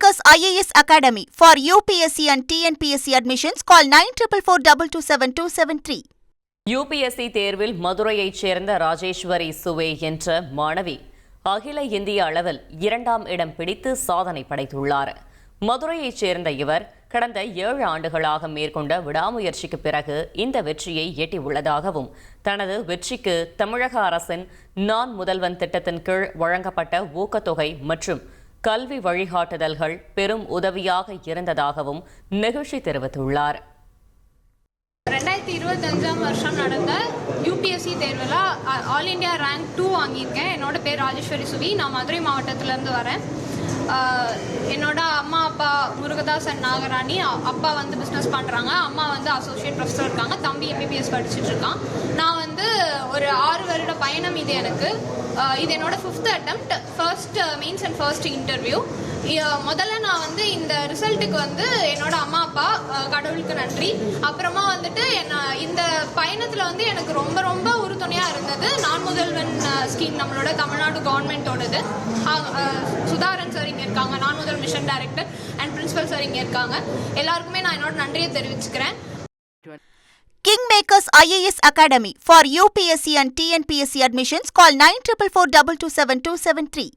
Kingmakers IAS Academy for UPSC and TNPSC admissions. Call 9442272273. UPSC தேர்வில் மதுரையைச் சேர்ந்த ராஜேஸ்வரி சுவே என்ற மாணவி அகில இந்திய அளவில் 2ஆம் இடம் பிடித்து சாதனை படைத்துள்ளார். மதுரையைச் சேர்ந்த இவர் கடந்த 7 ஆண்டுகளாக மேற்கொண்ட விடாமுயற்சிக்கு பிறகு இந்த வெற்றியை எட்டியுள்ளதாகவும், தனது வெற்றிக்கு தமிழக அரசின் நான் முதல்வன் திட்டத்தின் கீழ் வழங்கப்பட்ட ஊக்கத்தொகை மற்றும் கல்வி வழிகாட்டுதல்கள் பெரும் உதவியாக இருந்ததாகவும் நெகிழ்ச்சி தெரிவித்துள்ளார். 2025 வருஷம் நடந்த யூபிஎஸ்சி தேர்வில் ஆல் இண்டியா ரேங்க் 2 வாங்கியிருக்கேன். என்னோட பேர் ராஜேஸ்வரி சுவி. நான் மதுரை மாவட்டத்திலேருந்து வரேன். என்னோட அம்மா அப்பா முருகதாஸ் அண்ட் நாகராணி. அப்பா வந்து பிஸ்னஸ் பண்ணுறாங்க, அம்மா வந்து அசோசியேட் ப்ரொஃபஸர் இருக்காங்க, தம்பி எம்பிபிஎஸ் படிச்சுட்டு இருக்கான். நான் வந்து ஒரு 6 வருட பயணம் இது எனக்கு. இது என்னோட 5th attempt, first mains and first interview. முதல்ல நான் வந்து இந்த ரிசல்ட்டுக்கு வந்து என்னோட அம்மா அப்பா கடவுளுக்கு நன்றி. அப்புறமா வந்துட்டு இந்த பயணத்தில் வந்து எனக்கு ரொம்ப ரொம்ப உறுதுணையாக இருந்தது நான் முதல்வன் ஸ்கீம், நம்மளோட தமிழ்நாடு கவர்மெண்ட்டோடது. சுதாரன் சார் இங்கே இருக்காங்க, நான் முதல் mission director and principal sir இங்கே இருக்காங்க. எல்லாருக்குமே நான் என்னோட நன்றியை தெரிவிச்சுக்கிறேன். Kingmakers IAS Academy for UPSC and TNPSC admissions. Call 9442272273.